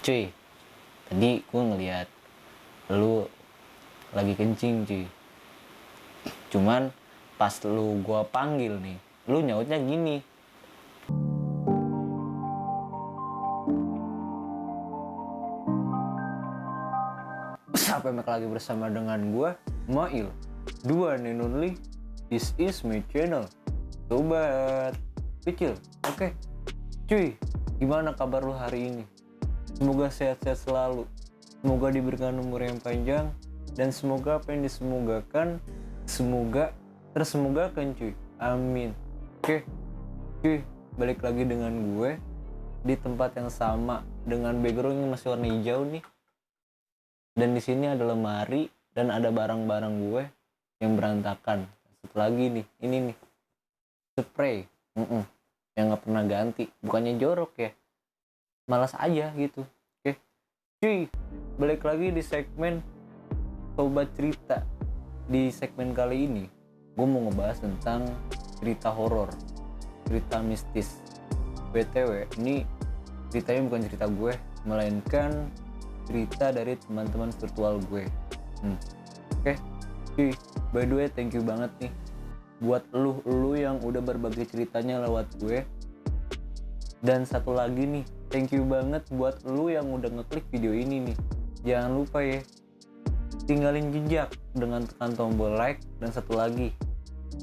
Cuy, tadi gue ngeliat lu lagi kencing cuy. Cuman pas lu gua panggil nih, lu nyautnya gini. Sampai lagi bersama dengan gua, Mail. Dua and only, this is my channel. Sobat kecil, oke. Cuy, gimana kabar lu hari ini? Semoga sehat-sehat selalu. Semoga diberikan umur yang panjang. Dan semoga apa yang disemogakan, semoga tersemogakan cuy. Amin. Oke, cuy, balik lagi dengan gue di tempat yang sama dengan backgroundnya masih warna hijau nih. Dan di sini ada lemari dan ada barang-barang gue yang berantakan. Satu lagi nih, ini nih spray, yang nggak pernah ganti. Bukannya jorok ya, malas aja gitu. Oke, cuy, balik lagi di segmen Sobat Cerita. Di segmen kali ini gue mau ngebahas tentang cerita horor, cerita mistis. BTW, ini ceritanya bukan cerita gue, melainkan cerita dari teman-teman virtual gue. Oke, cuy, by the way thank you banget nih buat lu yang udah berbagi ceritanya lewat gue. Dan satu lagi nih, thank you banget buat lu yang udah ngeklik video ini nih. Jangan lupa ya, tinggalin jejak dengan tekan tombol like, dan satu lagi,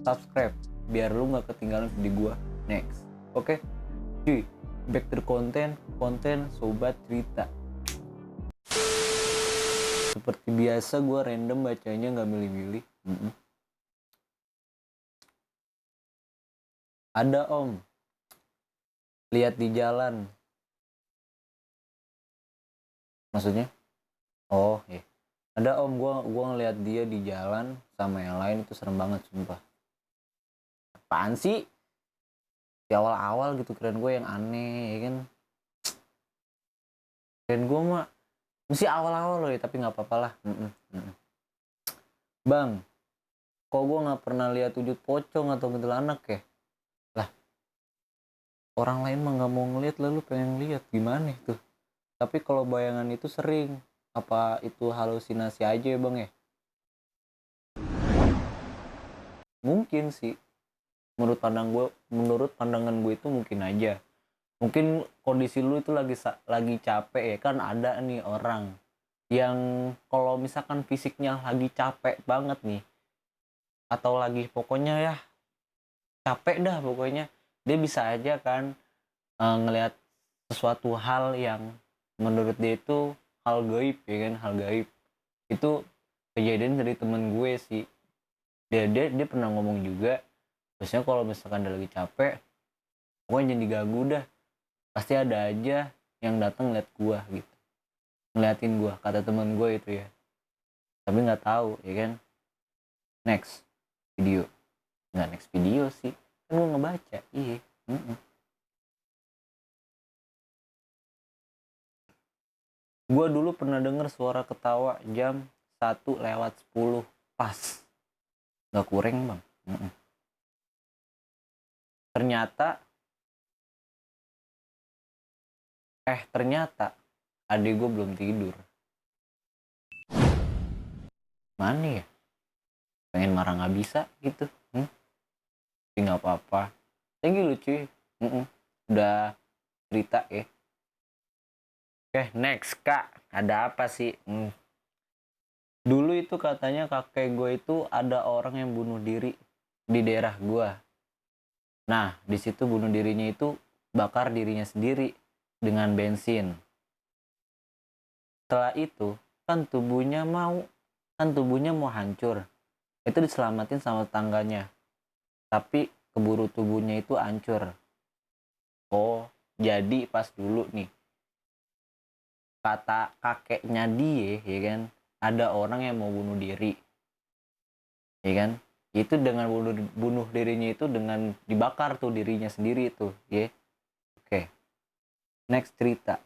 subscribe biar lu gak ketinggalan video gua next. Oke, cuy, back to konten Sobat Cerita. Seperti biasa gua random bacanya, gak milih-milih. Ada om lihat di jalan. Maksudnya? Oh iya, ada om, gua ngeliat dia di jalan sama yang lain, itu serem banget sumpah. Apaan sih? Di awal-awal gitu keren gue yang aneh ya kan. Keren gue mah mesti awal-awal loh ya, tapi nggak apa-apa lah. Bang, kok gue nggak pernah lihat wujud pocong atau kuntilanak ya? Lah, orang lain mah nggak mau ngeliat, lalu pengen lihat gimana itu? Tapi kalau bayangan itu sering, apa itu halusinasi aja ya bang ya? Mungkin sih, menurut pandangan gue itu mungkin aja. Mungkin kondisi lu itu lagi capek ya kan. Ada nih orang yang kalau misalkan fisiknya lagi capek banget nih, atau lagi pokoknya ya capek dah pokoknya, dia bisa aja kan ngelihat sesuatu hal yang menurut dia itu hal gaib ya kan. Hal gaib itu kejadian dari temen gue sih. Dia pernah ngomong juga, biasanya kalau misalkan dia lagi capek, pokoknya jangan diganggu dah, pasti ada aja yang datang ngeliat gua gitu, ngeliatin gua, kata temen gue itu ya. Tapi nggak tahu ya kan. Next video, nggak next video sih, kan gua ngebaca. Iya. Gua dulu pernah denger suara ketawa jam 1:10 pas, nggak kurang bang. Ternyata adik gue belum tidur. Mana ya, pengen marah nggak bisa gitu. Tapi nggak apa-apa, thank you lu cuy. Udah cerita ya. Oke, next kak, ada apa sih? Dulu itu katanya kakek gue itu ada orang yang bunuh diri di daerah gue. Nah, di situ bunuh dirinya itu bakar dirinya sendiri dengan bensin. Setelah itu kan tubuhnya mau hancur. Itu diselamatin sama tangganya. Tapi keburu tubuhnya itu hancur. Oh, jadi pas dulu nih, kata kakeknya dia ya kan, ada orang yang mau bunuh diri. Ya kan? Itu dengan bunuh dirinya itu dengan dibakar tuh dirinya sendiri itu, ya. Oke. Next cerita.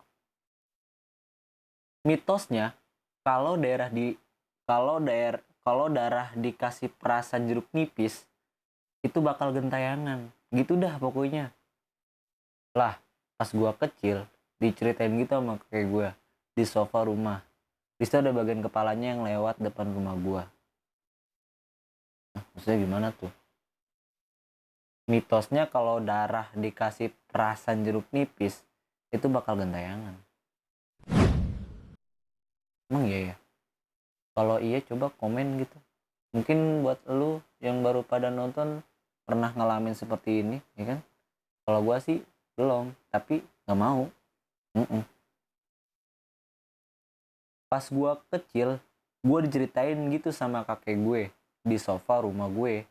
Mitosnya kalau darah dikasih perasan jeruk nipis itu bakal gentayangan. Gitu dah pokoknya. Lah, pas gua kecil diceritain gitu sama kakek gua. di sofa rumah. Di situ ada bagian kepalanya yang lewat depan rumah gua. Maksudnya gimana tuh? Mitosnya kalau darah dikasih perasan jeruk nipis itu bakal gentayangan. Emang iya ya? Kalau iya coba komen gitu. Mungkin buat lu yang baru pada nonton pernah ngalamin seperti ini, ya kan? Kalau gua sih belum, tapi nggak mau. Mm-mm. Pas gua kecil, gua diceritain gitu sama kakek gue di sofa rumah gue.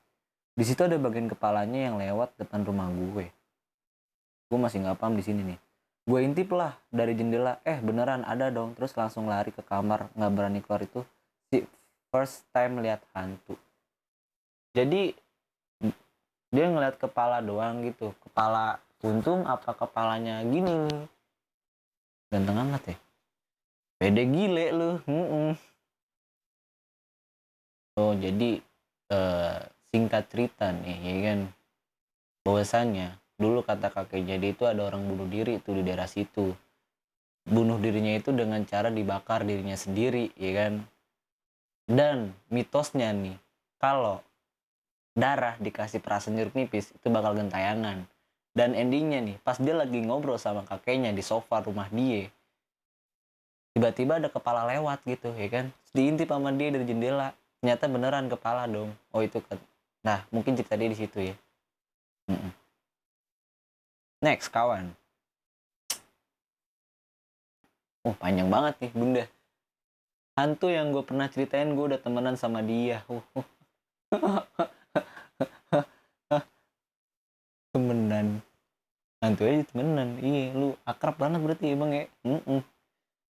Di situ ada bagian kepalanya yang lewat depan rumah gue. Gue masih nggak paham di sini nih. Gue intip lah dari jendela, beneran ada dong. Terus langsung lari ke kamar, nggak berani keluar itu. Si first time lihat hantu. Jadi dia ngeliat kepala doang gitu. Kepala untung apa kepalanya gini nih. Ganteng amat ya. Pede gile lu. Oh jadi singkat cerita nih ya kan. Bahwasannya dulu kata kakek jadi itu ada orang bunuh diri itu di daerah situ. Bunuh dirinya itu dengan cara dibakar dirinya sendiri ya kan. Dan mitosnya nih, kalau darah dikasih perasan jeruk nipis itu bakal gentayangan. Dan endingnya nih, pas dia lagi ngobrol sama kakeknya di sofa rumah dia, tiba-tiba ada kepala lewat gitu ya kan. Diintip sama dia dari jendela, ternyata beneran kepala dong. Oh itu kan. Nah mungkin cerita dia di situ ya. Next kawan. Oh panjang banget nih bunda. Hantu yang gue pernah ceritain gue udah temenan sama dia. Temenan. Hantu aja temenan. Iya lu akrab banget berarti emang ya.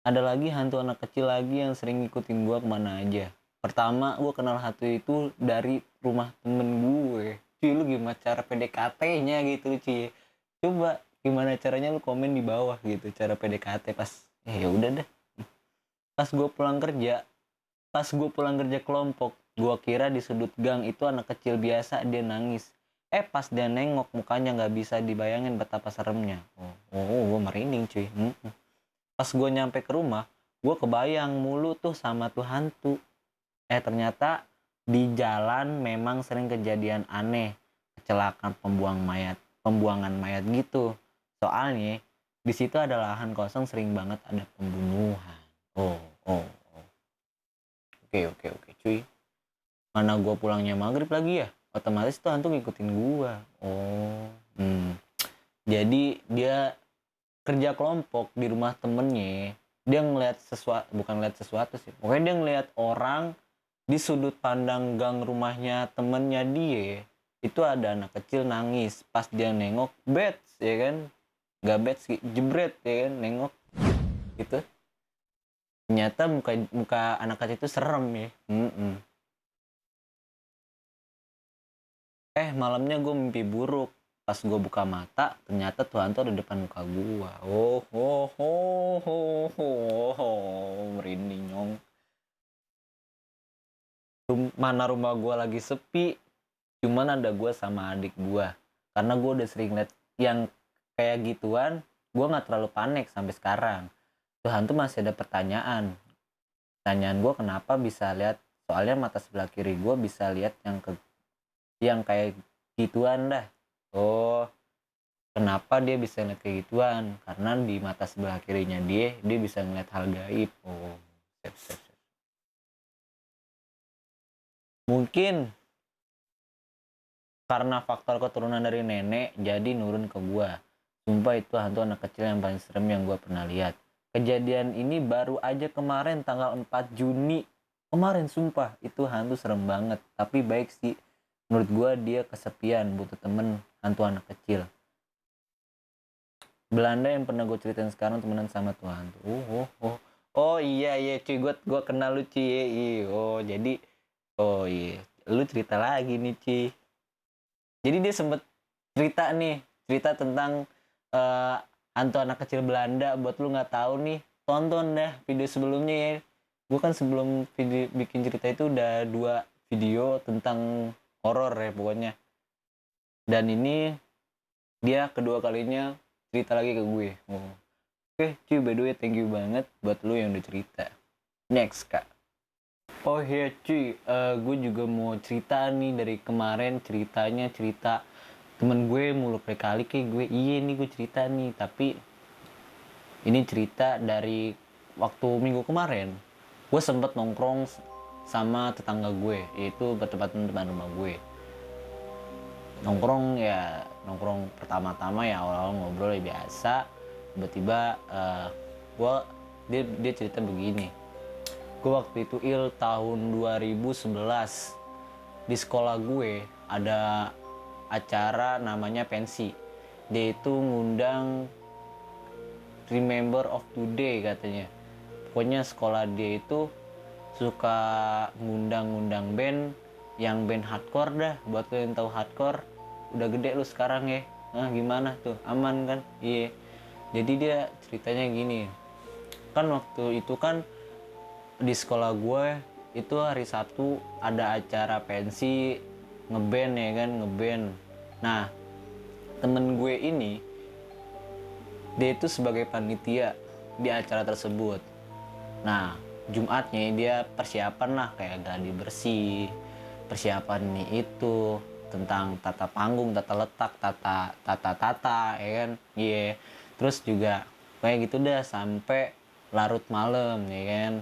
Ada lagi hantu anak kecil lagi yang sering ngikutin gue kemana aja. Pertama gue kenal hantu itu dari rumah temen gue. Cuy lu gimana cara PDKT-nya gitu cuy. Coba gimana caranya lu komen di bawah gitu cara PDKT pas. Ya udah deh. Pas gue pulang kerja kelompok, gue kira di sudut gang itu anak kecil biasa dia nangis. Pas dia nengok mukanya nggak bisa dibayangin betapa seremnya. Gue merinding cuy. Pas gue nyampe ke rumah, gue kebayang mulu tuh sama tuh hantu. Ternyata di jalan memang sering kejadian aneh, kecelakaan pembuangan mayat gitu. Soalnya di situ ada lahan kosong sering banget ada pembunuhan. Oh. Oke cuy. Mana gue pulangnya maghrib lagi ya? Otomatis tuh hantu ngikutin gue. Jadi dia kerja kelompok di rumah temennya. Dia ngeliat sesuatu, bukan ngeliat sesuatu sih. Pokoknya dia ngeliat orang di sudut pandang gang rumahnya temennya dia. Itu ada anak kecil nangis. Pas dia nengok, bets ya kan? Gak bets, jebret ya kan? Nengok. Gitu. Ternyata muka anak kecil itu serem ya. Malamnya gue mimpi buruk. Pas gue buka mata, ternyata tuh hantu ada depan muka gue. Merinding nyong. Mana rumah gue lagi sepi, cuman ada gue sama adik gue. Karena gue udah sering liat yang kayak gituan, gue nggak terlalu panik sampai sekarang. Tuh hantu masih ada pertanyaan. Pertanyaan gue kenapa bisa lihat? Soalnya mata sebelah kiri gue bisa lihat yang kayak gituan dah. Kenapa dia bisa ngeliat kayak gituan? Karena di mata sebelah kirinya dia bisa ngeliat hal gaib. Siap. Mungkin karena faktor keturunan dari nenek jadi nurun ke gua. Sumpah itu hantu anak kecil yang paling serem yang gua pernah lihat. Kejadian ini baru aja kemarin tanggal 4 Juni. Kemarin sumpah itu hantu serem banget. Tapi baik sih. Menurut gua dia kesepian, butuh temen hantu anak kecil. Belanda yang pernah gue ceritain sekarang temenan sama tuh hantu. Oh iya cuy, gue kenal lu cuy. Jadi lu cerita lagi nih cuy. Jadi dia sempet cerita tentang hantu anak kecil Belanda. Buat lu nggak tahu nih, tonton dah video sebelumnya ya. Gue kan sebelum bikin cerita itu udah 2 video tentang horor ya pokoknya. Dan ini dia kedua kalinya cerita lagi ke gue. Oke cuy, by the way thank you banget buat lu yang udah cerita. Next kak. Oh iya cuy, gue juga mau cerita nih dari kemarin. Cerita temen gue mulu kali kayak gue. Iya nih gue cerita nih, tapi ini cerita dari waktu minggu kemarin. Gue sempet nongkrong sama tetangga gue, yaitu bertepatan depan rumah gue. Nongkrong pertama-tama ya awal-awal ngobrol ya biasa. Tiba-tiba dia cerita begini. Gue waktu itu tahun 2011 di sekolah gue ada acara namanya pensi. Dia itu ngundang Remember of Today katanya. Pokoknya sekolah dia itu suka ngundang band, yang band hardcore dah. Buat lo yang tahu hardcore, udah gede lu sekarang ya. Gimana tuh, aman kan? Iya. Jadi dia ceritanya gini, kan waktu itu kan di sekolah gue itu hari Sabtu ada acara pensi ngeband ya kan, ngeband. Nah temen gue ini dia itu sebagai panitia di acara tersebut. Nah Jumatnya dia persiapan lah kayak gladi bersih, persiapan nih itu tentang tata panggung, tata letak, tata ya kan. Iya. Terus juga kayak gitu dah sampai larut malam ya kan.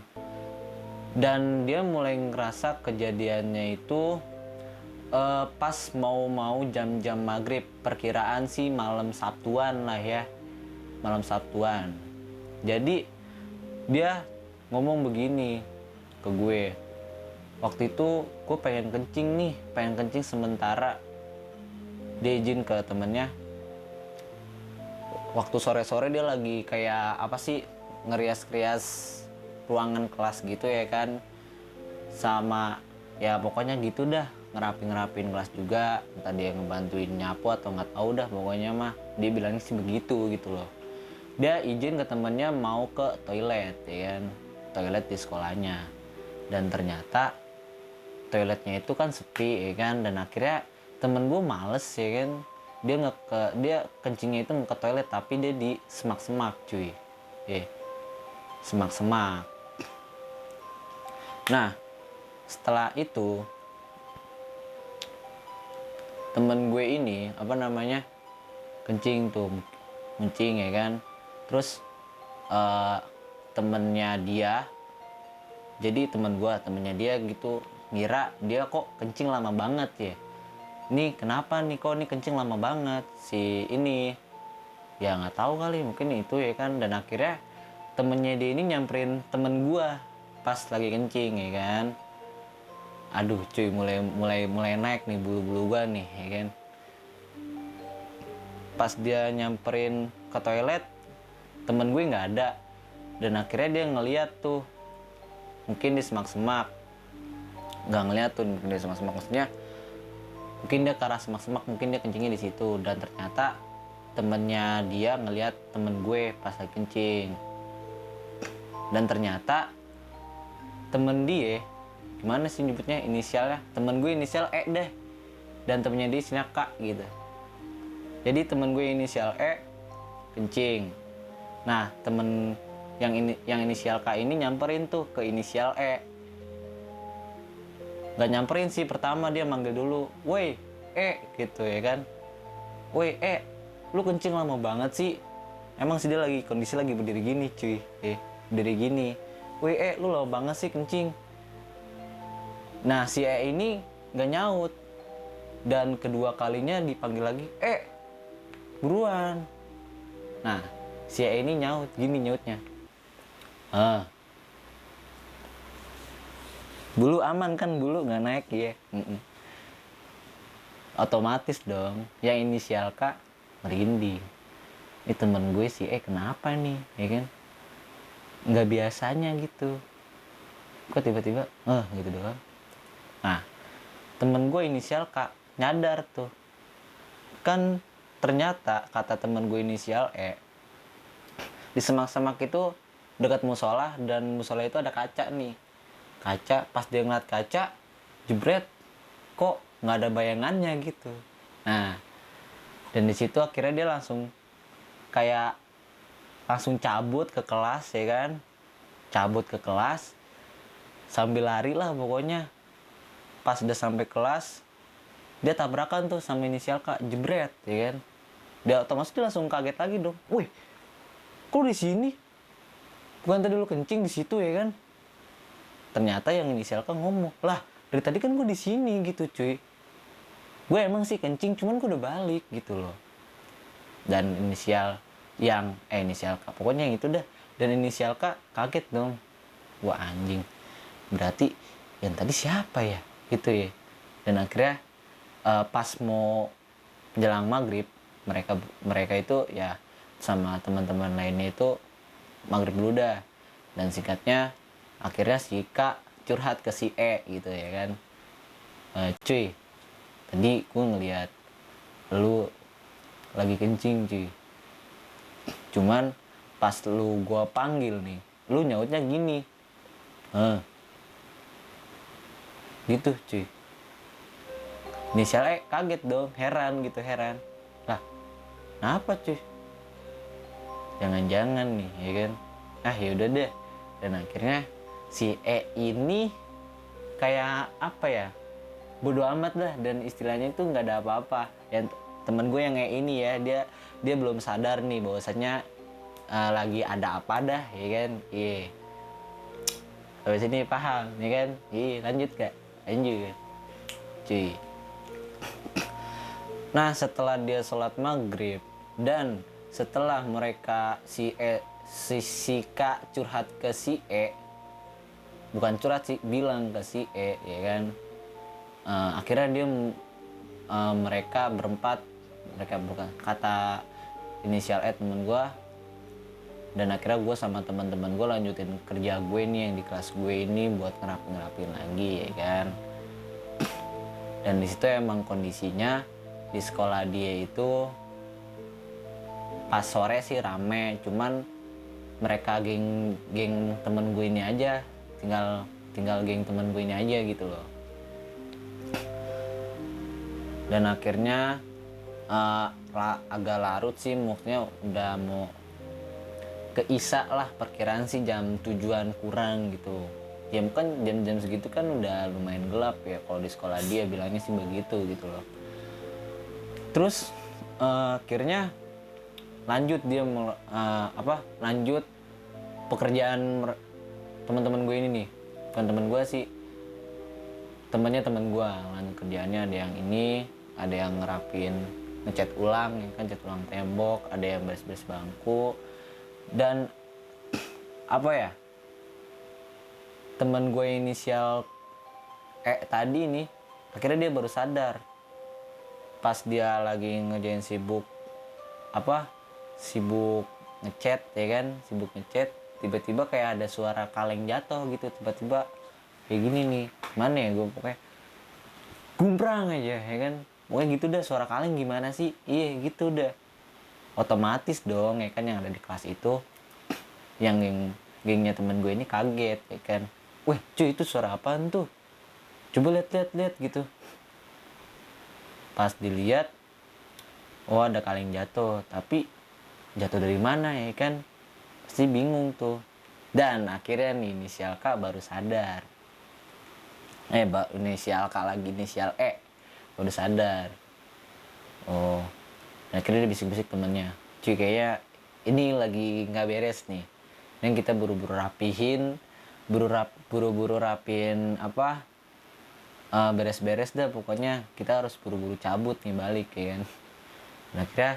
Dan dia mulai ngerasa kejadiannya itu pas mau jam-jam maghrib, perkiraan sih malam Sabtuan lah ya, malam Sabtuan. Jadi dia ngomong begini ke gue, waktu itu gue pengen kencing sementara. Dia izin ke temennya, waktu sore-sore dia lagi kayak apa sih, ngerias ruangan kelas gitu ya kan, sama ya pokoknya gitu dah, ngerapin kelas juga, entah dia ngebantuin nyapu atau nggak tahu dah, pokoknya mah dia bilangnya sih begitu gitu loh. Dia izin ke temennya mau ke toilet ya kan, toilet di sekolahnya, dan ternyata toiletnya itu kan sepi ya kan. Dan akhirnya temen gue males ya kan, dia kencingnya itu nggak ke toilet tapi dia di semak-semak cuy, semak-semak. Nah setelah itu temen gue ini kencing ya kan. Terus temennya dia gitu ngira dia kok kencing lama banget ya, nih kenapa nih kok nih kencing lama banget si ini, ya nggak tahu kali mungkin itu ya kan. Dan akhirnya temennya dia ini nyamperin temen gua pas lagi kencing ya kan. Aduh cuy, mulai naik nih bulu-bulu gua nih ya kan. Pas dia nyamperin ke toilet, temen gue nggak ada. Dan akhirnya dia ngeliat tuh, mungkin di semak-semak, nggak ngeliat tuh mungkin di semak-semak, maksudnya mungkin dia ke arah semak-semak, mungkin dia kencingnya di situ. Dan ternyata temennya dia ngeliat temen gue pas lagi kencing. Dan ternyata temen dia, gimana sih nyebutnya inisialnya, temen gue inisial E deh, dan temennya dia isinya K gitu. Jadi temen gue inisial E kencing. Nah temen yang inisial K ini nyamperin tuh ke inisial E. Gak nyamperin sih, pertama dia manggil dulu, woi E gitu ya kan. Woi E, lu kencing lama banget sih. Emang sih dia kondisi lagi berdiri gini cuy, berdiri gini. Woi E, lu lama banget sih kencing. Nah si E ini gak nyaut, dan kedua kalinya dipanggil lagi, buruan. Nah si E ini nyaut gini, nyautnya, bulu aman kan, bulu nggak naik ya. Otomatis dong yang inisial K merinding. Ini temen gue sih kenapa nih ya kan, nggak biasanya gitu kok tiba-tiba gitu doang. Nah temen gue inisial K nyadar tuh kan, ternyata kata temen gue inisial E, di semak-semak itu dekat musola, dan musola itu ada kaca nih. Kaca, pas dia ngeliat kaca, jebret, kok nggak ada bayangannya gitu. Nah dan di situ akhirnya dia langsung kayak langsung cabut ke kelas ya kan, cabut ke kelas sambil lari lah pokoknya. Pas udah sampai kelas dia tabrakan tuh sama inisial K, jebret ya kan. Dia otomatis dia langsung kaget lagi dong, wih kok di sini, bukan tadi lu kencing di situ ya kan. Ternyata yang inisial K ngomong, lah dari tadi kan gue di sini gitu cuy, gue emang sih kencing cuman gue udah balik gitu loh. Dan inisial K pokoknya yang itu dah, dan inisial K kaget dong, wah anjing berarti yang tadi siapa ya gitu ya. Dan akhirnya pas mau jelang maghrib, mereka itu ya sama teman-teman lainnya itu maghrib dulu dah. Dan singkatnya akhirnya si K curhat ke si E gitu ya kan, cuy tadi gue ngeliat lu lagi kencing cuy, cuman pas lu gue panggil nih lu nyautnya gini, gitu cuy. Inisial E kaget dong, heran lah kenapa cuy, jangan-jangan nih ya kan. Yaudah deh. Dan akhirnya si E ini kayak apa ya, bodo amat lah, dan istilahnya itu nggak ada apa-apa. Yang temen gue yang kayak ini ya, dia belum sadar nih bahwasanya lagi ada apa dah ya kan. Iya, sampai sini paham ya kan. Iya, lanjut gak? Lanjut cuy. Nah setelah dia sholat maghrib dan setelah mereka si K curhat ke si E, bukan curhat sih, bilang ke si E ya kan. Akhirnya dia mereka berempat, mereka bukan kata inisial E temen gue, dan akhirnya gue sama teman-teman gue lanjutin kerja gue nih yang di kelas gue ini buat ngerapin lagi ya kan. Dan di situ emang kondisinya di sekolah dia itu pas sore sih rame, cuman mereka geng temen gue ini aja, tinggal geng temen gue ini aja gitu loh. Dan akhirnya agak larut sih, maksudnya udah mau ke Isya lah, perkiraan sih jam 7-an kurang gitu. Ya kan jam-jam segitu kan udah lumayan gelap ya, kalau di sekolah dia bilangnya sih begitu gitu loh. Terus akhirnya lanjut dia lanjut pekerjaan teman-teman gue ini nih, bukan teman gue sih, temen gue. Lanjut kerjaannya ada yang ini, ada yang ngerapin ngecat ulang ya kan, cat ulang tembok, ada yang beres-beres bangku. Dan apa ya, temen gue inisial tadi nih akhirnya dia baru sadar pas dia lagi ngerjain sibuk ngecat ya kan, sibuk ngecat, tiba-tiba kayak ada suara kaleng jatuh gitu, tiba-tiba kayak gini nih, mana ya gue pokoknya gumprang aja ya kan, pokoknya gitu dah, suara kaleng gimana sih, iya gitu dah. Otomatis dong ya kan yang ada di kelas itu, yang gengnya temen gue ini kaget ya kan, weh cuy itu suara apaan tuh, coba lihat gitu. Pas dilihat, oh ada kaleng jatuh, tapi jatuh dari mana ya kan, pasti bingung tuh. Dan akhirnya nih inisial K baru sadar, inisial K lagi inisial E baru sadar. Oh, dan akhirnya dia bisik-bisik temennya, cuy kayaknya ini lagi nggak beres nih, yang kita buru-buru rapihin beres-beres dah, pokoknya kita harus buru-buru cabut nih balik ya kan. Nah akhirnya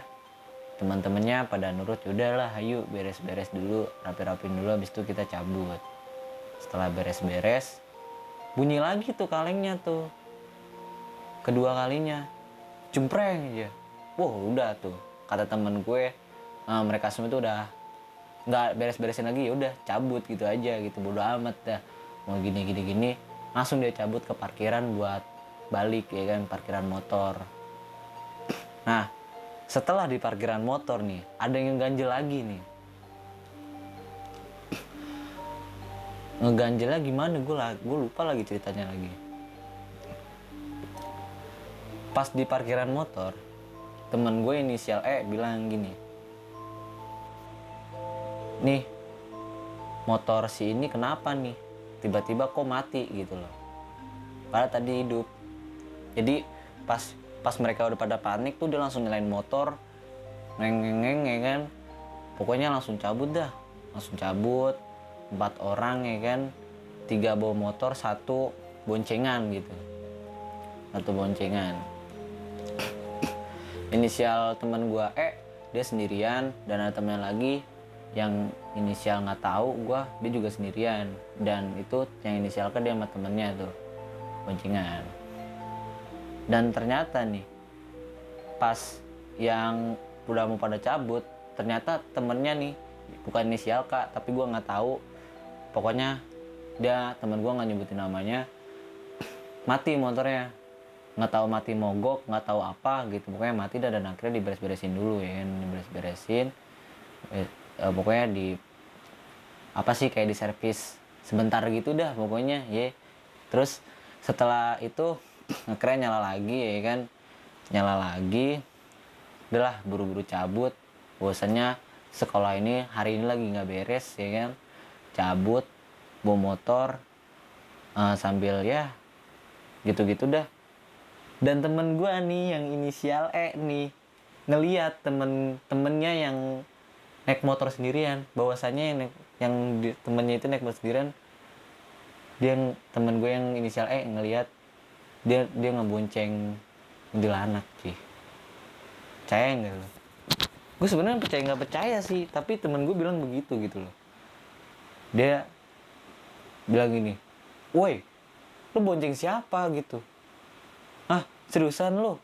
teman-temannya pada nurut, udahlah ayo beres-beres dulu, rapi-rapin dulu, habis itu kita cabut. Setelah beres-beres bunyi lagi tuh kalengnya tuh, kedua kalinya jempreng aja. Wah udah tuh kata temen gue, mereka semua tuh udah nggak beres-beresin lagi, ya udah cabut gitu aja gitu, bodo amat dah mau gini langsung dia cabut ke parkiran buat balik ya kan, parkiran motor. Nah setelah di parkiran motor nih ada yang ngeganjel lagi nih. Ngeganjelnya gimana gue lupa lagi ceritanya lagi. Pas di parkiran motor temen gue inisial E bilang gini, nih motor si ini kenapa nih tiba-tiba kok mati gitu loh, padahal tadi hidup. Jadi pas mereka udah pada panik tuh dia langsung nyalain motor, ngeng ya kan, pokoknya langsung cabut dah, langsung cabut. 4 orang ya kan, 3 bawa motor, 1 boncengan gitu, 1 boncengan. Inisial teman gua dia sendirian, dan ada temen lagi yang inisial nggak tahu gua, dia juga sendirian, dan itu yang inisial kan dia sama temennya tuh boncengan. Dan ternyata nih pas yang udah mau pada cabut, ternyata temennya nih bukan inisial K, tapi gua nggak tahu, pokoknya dia temen gua nggak nyebutin namanya, mati motornya, nggak tahu mati mogok, nggak tahu apa gitu, pokoknya mati dah. Dan akhirnya diberes-beresin dulu ya kan, diberes-beresin. Pokoknya di apa sih, kayak di servis sebentar gitu dah pokoknya ya. Terus setelah itu akhirnya nyala lagi ya kan, nyala lagi. Udahlah buru-buru cabut, bosannya sekolah ini hari ini lagi nggak beres ya kan, cabut bawa motor sambil ya gitu-gitu dah. Dan temen gue nih yang inisial nih ngeliat temennya yang naik motor sendirian, bahwasannya temennya itu naik motor sendirian. Temen gue yang inisial ngeliat dia ngebonceng kuntilanak sih. Percaya nggak lo? Gue sebenarnya percaya nggak percaya sih, tapi temen gue bilang begitu gitu loh. Dia bilang gini, woi lu bonceng siapa gitu. Ah seriusan lo?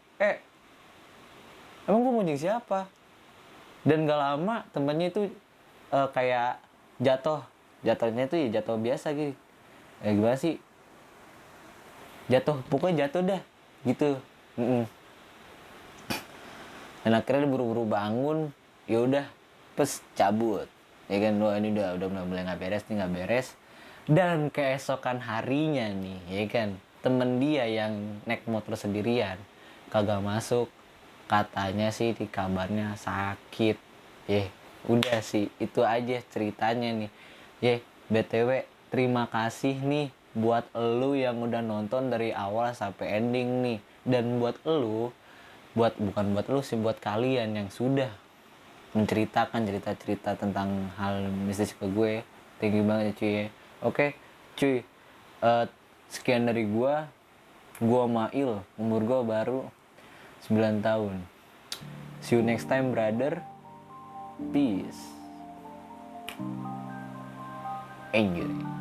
Emang gue bonceng siapa? Dan gak lama temennya itu kayak jatuhnya itu ya jatuh biasa gitu. Gimana sih, pokoknya jatuh dah gitu. Dan akhirnya dia buru-buru bangun, ya udah pes cabut ya kan. Wah ini udah mulai nggak beres. Dan keesokan harinya nih ya kan, temen dia yang naik motor sendirian kagak masuk, katanya sih di kabarnya sakit. Udah sih itu aja ceritanya nih. BTW terima kasih nih buat elu yang udah nonton dari awal sampai ending nih. Dan buat elu, bukan buat elu sih, buat kalian yang sudah menceritakan cerita-cerita tentang hal mistis ke gue. Thank you banget ya cuy ya. Oke cuy, sekian dari gue Mail, umur gue baru 9 tahun. See you next time brother. Peace. Enjoy.